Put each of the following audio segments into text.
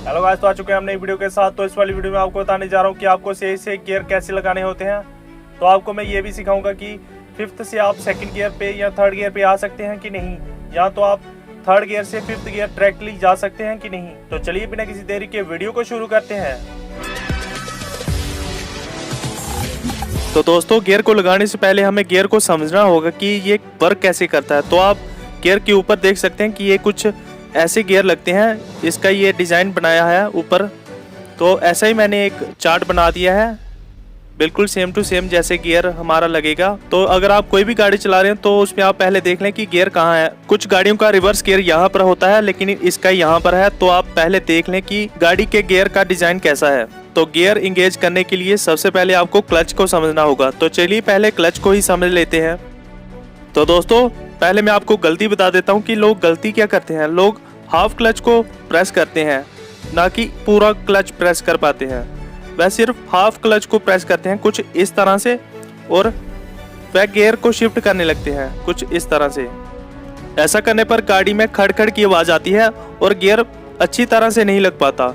Hello guys, तो आ चुके हैं हम नई वीडियो के साथ। तो इस वाली वीडियो में आपको बताने जा रहा हूँ कि आपको सही से गियर कैसे लगाने होते हैं। तो आपको मैं ये भी सिखाऊंगा कि फिफ्थ से आप सेकंड गियर पे या थर्ड गियर पे आ सकते हैं कि नहीं, या तो आप थर्ड गियर से फिफ्थ गियर डायरेक्टली जा सकते हैं कि नहीं। तो चलिए बिना किसी देरी के वीडियो को शुरू करते हैं। तो दोस्तों, गियर को लगाने से पहले हमें गियर को समझना होगा कि ये वर्क कैसे करता है। तो आप गियर के ऊपर देख सकते हैं कि ये कुछ ऐसे गियर लगते हैं, इसका ये डिज़ाइन बनाया है ऊपर। तो ऐसा ही मैंने एक चार्ट बना दिया है, बिल्कुल सेम टू सेम जैसे गियर हमारा लगेगा। तो अगर आप कोई भी गाड़ी चला रहे हैं तो उसमें आप पहले देख लें कि गियर कहाँ है। कुछ गाड़ियों का रिवर्स गियर यहाँ पर होता है, लेकिन इसका यहाँ पर है। तो आप पहले देख लें कि गाड़ी के गियर का डिज़ाइन कैसा है। तो गियर इंगेज करने के लिए सबसे पहले आपको क्लच को समझना होगा। तो चलिए पहले क्लच को ही समझ लेते हैं। तो दोस्तों, पहले मैं आपको गलती बता देता हूँ कि लोग गलती क्या करते हैं। लोग हाफ क्लच को प्रेस करते हैं, ना कि पूरा क्लच प्रेस कर पाते हैं। वह सिर्फ हाफ क्लच को प्रेस करते हैं कुछ इस तरह से, और वह गियर को शिफ्ट करने लगते हैं कुछ इस तरह से। ऐसा करने पर गाड़ी में खड़खड़ की आवाज़ आती है और गियर अच्छी तरह से नहीं लग पाता,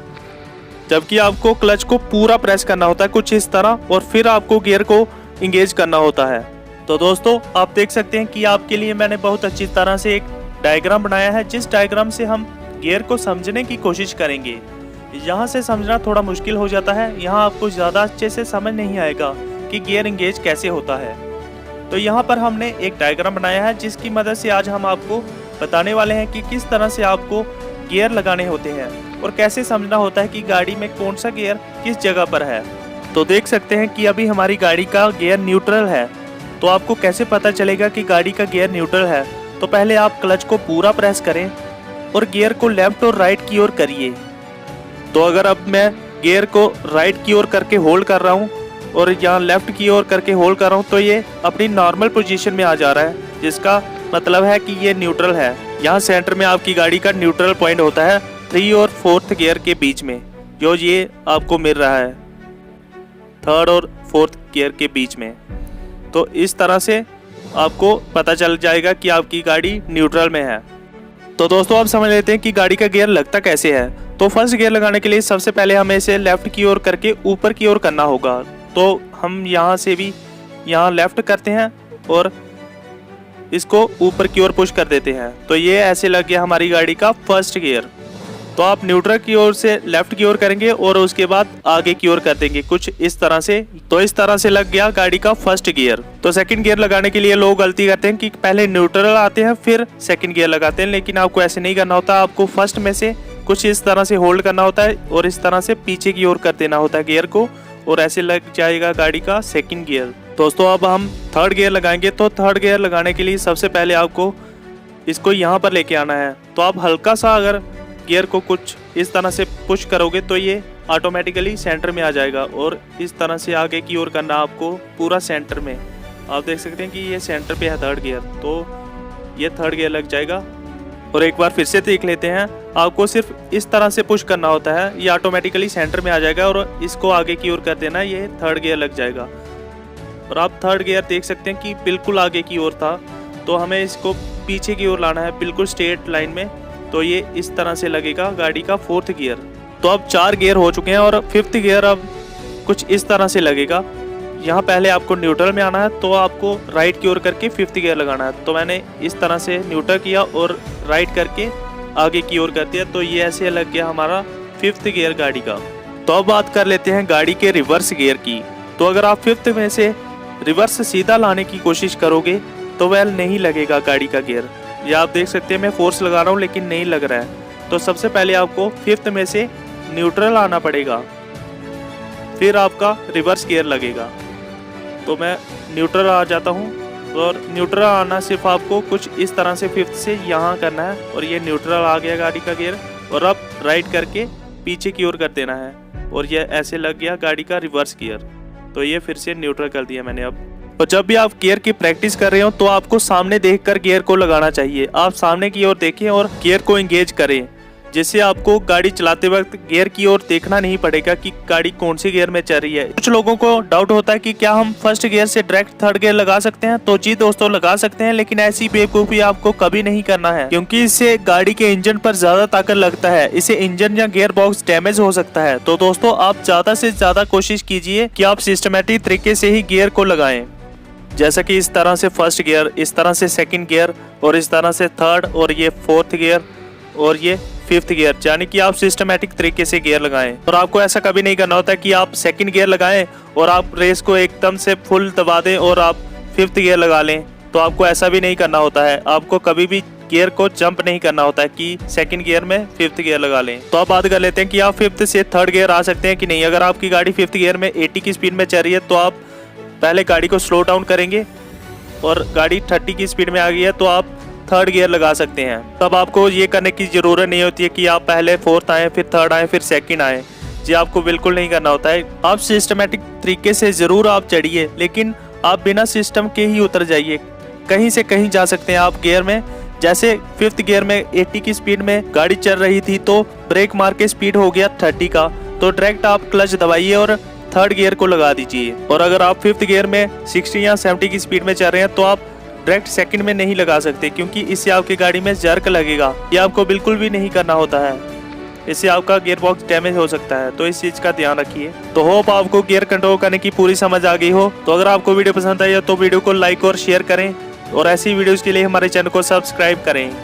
जबकि आपको क्लच को पूरा प्रेस करना होता है कुछ इस तरह, और फिर आपको गियर को इंगेज करना होता है। तो दोस्तों, आप देख सकते हैं कि आपके लिए मैंने बहुत अच्छी तरह से एक डायग्राम बनाया है, जिस डायग्राम से हम गियर को समझने की कोशिश करेंगे। यहाँ से समझना थोड़ा मुश्किल हो जाता है, यहाँ आपको ज़्यादा अच्छे से समझ नहीं आएगा कि गियर इंगेज कैसे होता है। तो यहाँ पर हमने एक डायग्राम बनाया है, जिसकी मदद से आज हम आपको बताने वाले हैं कि किस तरह से आपको गियर लगाने होते हैं और कैसे समझना होता है कि गाड़ी में कौन सा गियर किस जगह पर है। तो देख सकते हैं कि अभी हमारी गाड़ी का गियर न्यूट्रल है। तो आपको कैसे पता चलेगा कि गाड़ी का गियर न्यूट्रल है। तो पहले आप क्लच को पूरा प्रेस करें और गियर को लेफ्ट और राइट की ओर करिए। तो अगर अब मैं गियर को राइट की ओर करके होल्ड कर रहा हूँ और यहाँ लेफ्ट की ओर करके होल्ड कर रहा हूँ, तो ये अपनी नॉर्मल पोजीशन में आ जा रहा है, जिसका मतलब है कि ये न्यूट्रल है। यहाँ सेंटर में आपकी गाड़ी का न्यूट्रल पॉइंट होता है 3 और 4th गियर के बीच में, जो ये आपको मिल रहा है 3rd और 4th गियर के बीच में। तो इस तरह से आपको पता चल जाएगा कि आपकी गाड़ी न्यूट्रल में है। तो दोस्तों, अब समझ लेते हैं कि गाड़ी का गियर लगता कैसे है। तो फर्स्ट गियर लगाने के लिए सबसे पहले हमें इसे लेफ्ट की ओर करके ऊपर की ओर करना होगा। तो हम यहाँ से भी यहाँ लेफ्ट करते हैं और इसको ऊपर की ओर पुश कर देते हैं। तो ये ऐसे लग गया हमारी गाड़ी का फर्स्ट गियर। तो आप न्यूट्रल की ओर से लेफ्ट की ओर करेंगे और उसके बाद आगे की ओर कर देंगे कुछ इस तरह से। तो इस तरह से लग गया गाड़ी का फर्स्ट गियर। तो सेकंड गियर लगाने के लिए लोग गलती करते हैं कि पहले न्यूट्रल आते हैं फिर सेकंड गियर लगाते हैं, लेकिन आपको ऐसे नहीं करना होता। आपको फर्स्ट में से कुछ इस तरह से होल्ड करना होता है और इस तरह से पीछे की ओर कर देना होता है गियर को, और ऐसे लग जाएगा गाड़ी का सेकंड गियर। दोस्तों, अब हम थर्ड गियर लगाएंगे। तो थर्ड गियर लगाने के लिए सबसे पहले आपको इसको यहाँ पर लेके आना है। तो आप हल्का सा अगर गियर को कुछ इस तरह से पुश करोगे तो ये ऑटोमेटिकली सेंटर में आ जाएगा, और इस तरह से आगे की ओर करना आपको पूरा सेंटर में। आप देख सकते हैं कि ये सेंटर पे है थर्ड गियर, तो ये थर्ड गियर लग जाएगा। और एक बार फिर से देख लेते हैं, आपको सिर्फ इस तरह से पुश करना होता है, ये ऑटोमेटिकली सेंटर में आ जाएगा, और इसको आगे की ओर कर देना, ये थर्ड गियर लग जाएगा। और आप थर्ड गियर देख सकते हैं कि बिल्कुल आगे की ओर था, तो हमें इसको पीछे की ओर लाना है बिल्कुल स्ट्रेट लाइन में। तो ये इस तरह से लगेगा गाड़ी का 4th गियर। तो अब 4 गियर हो चुके हैं और 5th गियर अब कुछ इस तरह से लगेगा। यहाँ पहले आपको न्यूट्रल में आना है, तो आपको राइट की ओर करके 5th गियर लगाना है। तो मैंने इस तरह से न्यूट्रल किया और राइट करके आगे की ओर कर दिया। तो ये ऐसे लग गया हमारा 5th गियर गाड़ी का। तो अब बात कर लेते हैं गाड़ी के रिवर्स गियर की। तो अगर आप 5th में से रिवर्स सीधा लाने की कोशिश करोगे तो वह नहीं लगेगा गाड़ी का गियर। ये आप देख सकते हैं मैं फोर्स लगा रहा हूँ लेकिन नहीं लग रहा है। तो सबसे पहले आपको 5th में से न्यूट्रल आना पड़ेगा, फिर आपका रिवर्स गियर लगेगा। तो मैं न्यूट्रल आ जाता हूँ, और न्यूट्रल आना सिर्फ आपको कुछ इस तरह से 5th से यहाँ करना है, और ये न्यूट्रल आ गया गाड़ी का गियर। और अब राइट करके पीछे की ओर कर देना है, और ये ऐसे लग गया गाड़ी का रिवर्स गियर। तो ये फिर से न्यूट्रल कर दिया मैंने अब। और जब भी आप गियर की प्रैक्टिस कर रहे हो तो आपको सामने देखकर गियर को लगाना चाहिए। आप सामने की ओर देखें और गियर को एंगेज करें। जिससे आपको गाड़ी चलाते वक्त गियर की ओर देखना नहीं पड़ेगा कि गाड़ी कौन सी गियर में चल रही है। कुछ लोगों को डाउट होता है कि क्या हम फर्स्ट गियर से डायरेक्ट थर्ड गियर लगा सकते हैं, तो जी दोस्तों लगा सकते हैं, लेकिन ऐसी बेवकूफी आपको कभी नहीं करना है, क्योंकि इससे गाड़ी के इंजन पर ज्यादा ताकत लगता है, इससे इंजन या गियर बॉक्स डैमेज हो सकता है। तो दोस्तों आप ज्यादा से ज्यादा कोशिश कीजिए कि आप सिस्टमेटिक तरीके से ही गियर को लगाएं, जैसा कि इस तरह से फर्स्ट गियर, इस तरह से सेकंड गियर, और इस तरह से थर्ड, और ये फोर्थ गियर, और ये फिफ्थ गियर, यानी कि आप सिस्टमेटिक तरीके से गियर लगाएं। और आपको ऐसा कभी नहीं करना होता कि आप सेकंड गियर लगाएं और आप रेस को एकदम से फुल दबा दें और आप फिफ्थ गियर लगा लें, तो आपको ऐसा भी नहीं करना होता है। आपको कभी भी गियर को जंप नहीं करना होता है कि सेकंड गियर में फिफ्थ गियर लगा लें। तो आप बात कर लेते हैं कि आप फिफ्थ से थर्ड गियर आ सकते हैं कि नहीं। अगर आपकी गाड़ी फिफ्थ गियर में 80 की स्पीड में चल रही है तो आप पहले गाड़ी को स्लो डाउन करेंगे, और गाड़ी 30 की स्पीड में आ गई है तो आप थर्ड गियर लगा सकते हैं। तब आपको ये करने की ज़रूरत नहीं होती है कि आप पहले फोर्थ आए, फिर थर्ड आए, फिर सेकंड आए। जी आपको बिल्कुल नहीं करना होता है। आप सिस्टमेटिक तरीके से ज़रूर आप चढ़िए, लेकिन आप बिना सिस्टम के ही उतर जाइए। कहीं से कहीं जा सकते हैं आप गियर में। जैसे फिफ्थ गियर में 80 की स्पीड में गाड़ी चल रही थी तो ब्रेक मार के स्पीड हो गया 30 का, तो डायरेक्ट आप क्लच दबाइए और थर्ड गियर को लगा दीजिए। और अगर आप फिफ्थ गियर में 60 या 70 की स्पीड में चल रहे हैं तो आप डायरेक्ट सेकंड में नहीं लगा सकते, क्योंकि इससे आपकी गाड़ी में जर्क लगेगा। ये आपको बिल्कुल भी नहीं करना होता है, इससे आपका गियर बॉक्स डैमेज हो सकता है। तो इस चीज का ध्यान रखिए। तो होप आपको गियर कंट्रोल करने की पूरी समझ आ गई हो। तो अगर आपको वीडियो पसंद आई हो तो वीडियो को लाइक और शेयर करें, और ऐसी वीडियोस के लिए हमारे चैनल को सब्सक्राइब करें।